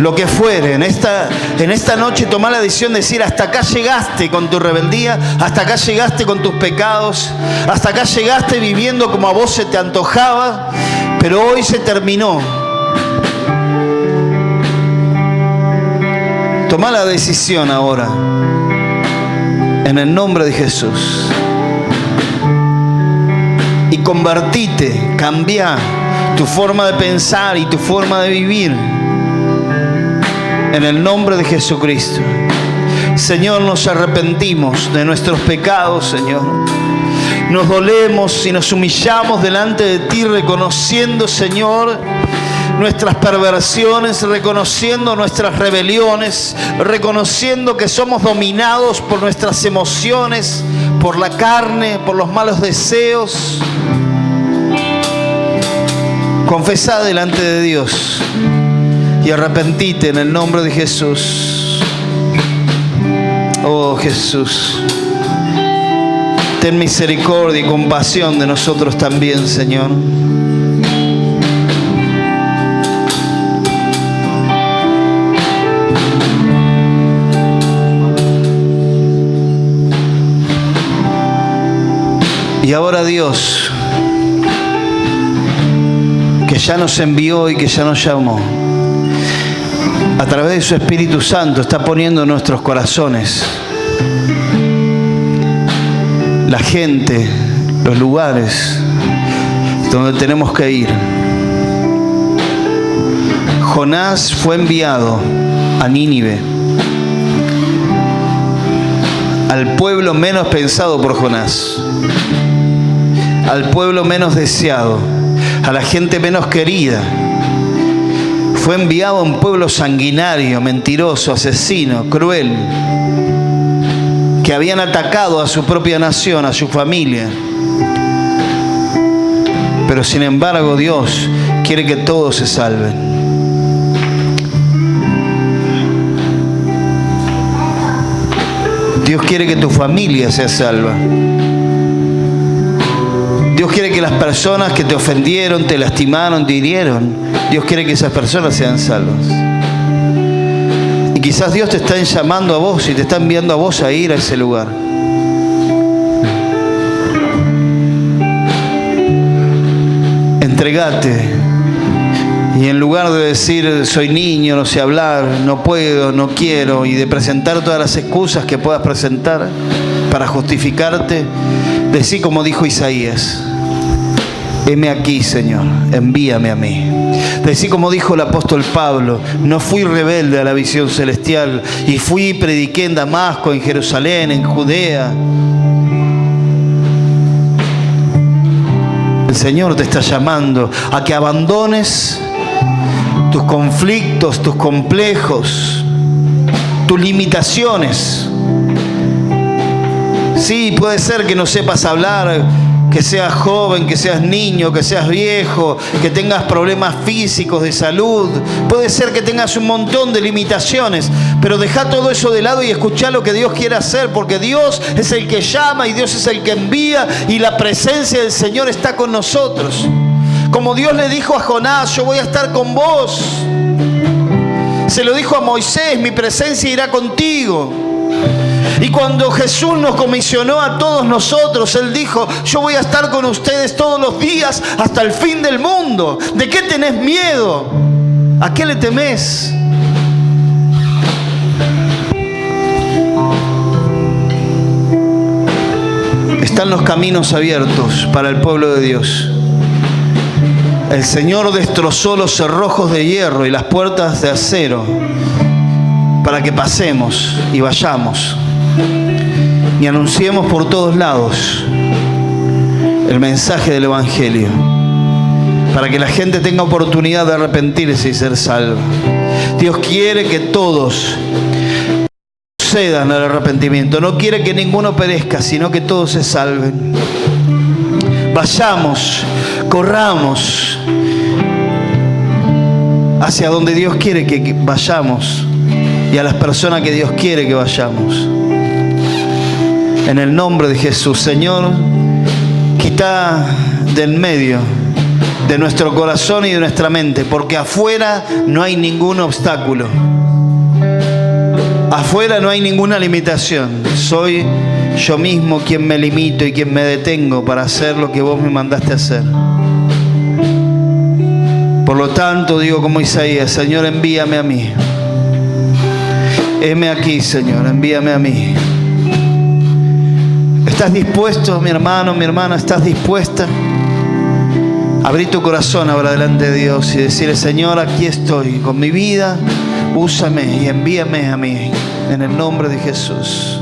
lo que fuere, en esta noche tomá la decisión de decir hasta acá llegaste con tu rebeldía, hasta acá llegaste con tus pecados, hasta acá llegaste viviendo como a vos se te antojaba, pero hoy se terminó. Tomá la decisión ahora, en el nombre de Jesús, y convertite, cambia tu forma de pensar y tu forma de vivir. En el nombre de Jesucristo. Señor, nos arrepentimos de nuestros pecados, Señor. Nos dolemos y nos humillamos delante de ti, reconociendo, Señor, nuestras perversiones, reconociendo nuestras rebeliones, reconociendo que somos dominados por nuestras emociones, por la carne, por los malos deseos. Confesá delante de Dios y arrepentite en el nombre de Jesús. Oh Jesús, ten misericordia y compasión de nosotros también, Señor. Y ahora Dios, que ya nos envió y que ya nos llamó, a través de su Espíritu Santo está poniendo en nuestros corazones la gente, los lugares donde tenemos que ir. Jonás fue enviado a Nínive, al pueblo menos pensado por Jonás, al pueblo menos deseado, a la gente menos querida. Fue enviado a un pueblo sanguinario, mentiroso, asesino, cruel, que habían atacado a su propia nación, a su familia. Pero sin embargo Dios quiere que todos se salven. Dios quiere que tu familia sea salva. Dios quiere que las personas que te ofendieron, te lastimaron, te hirieron, Dios quiere que esas personas sean salvas. Y quizás Dios te está llamando a vos y te está enviando a vos a ir a ese lugar. Entregate. Y en lugar de decir, soy niño, no sé hablar, no puedo, no quiero, y de presentar todas las excusas que puedas presentar para justificarte, decí como dijo Isaías: heme aquí, Señor, envíame a mí. Decí como dijo el apóstol Pablo: no fui rebelde a la visión celestial, y fui y prediqué en Damasco, en Jerusalén, en Judea. El Señor te está llamando a que abandones tus conflictos, tus complejos, tus limitaciones. Sí, puede ser que no sepas hablar, que seas joven, que seas niño, que seas viejo, que tengas problemas físicos, de salud. Puede ser que tengas un montón de limitaciones, pero deja todo eso de lado y escuchá lo que Dios quiere hacer, porque Dios es el que llama y Dios es el que envía, y la presencia del Señor está con nosotros. Como Dios le dijo a Jonás: yo voy a estar con vos. Se lo dijo a Moisés: mi presencia irá contigo. Y cuando Jesús nos comisionó a todos nosotros, Él dijo: yo voy a estar con ustedes todos los días hasta el fin del mundo. ¿De qué tenés miedo? ¿A qué le temés? Están los caminos abiertos para el pueblo de Dios. El Señor destrozó los cerrojos de hierro y las puertas de acero para que pasemos y vayamos y anunciemos por todos lados el mensaje del Evangelio, para que la gente tenga oportunidad de arrepentirse y ser salva. Dios quiere que todos procedan al arrepentimiento. No quiere que ninguno perezca, sino que todos se salven. Vayamos, corramos hacia donde Dios quiere que vayamos y a las personas que Dios quiere que vayamos. En el nombre de Jesús, Señor, quita del medio de nuestro corazón y de nuestra mente, porque afuera no hay ningún obstáculo. Afuera no hay ninguna limitación. Soy yo mismo quien me limito y quien me detengo para hacer lo que vos me mandaste hacer. Por lo tanto, digo como Isaías: Señor, envíame a mí. Heme aquí, Señor, envíame a mí. ¿Estás dispuesto, mi hermano, mi hermana? ¿Estás dispuesta? Abrí tu corazón ahora delante de Dios y decirle: Señor, aquí estoy con mi vida, úsame y envíame a mí en el nombre de Jesús.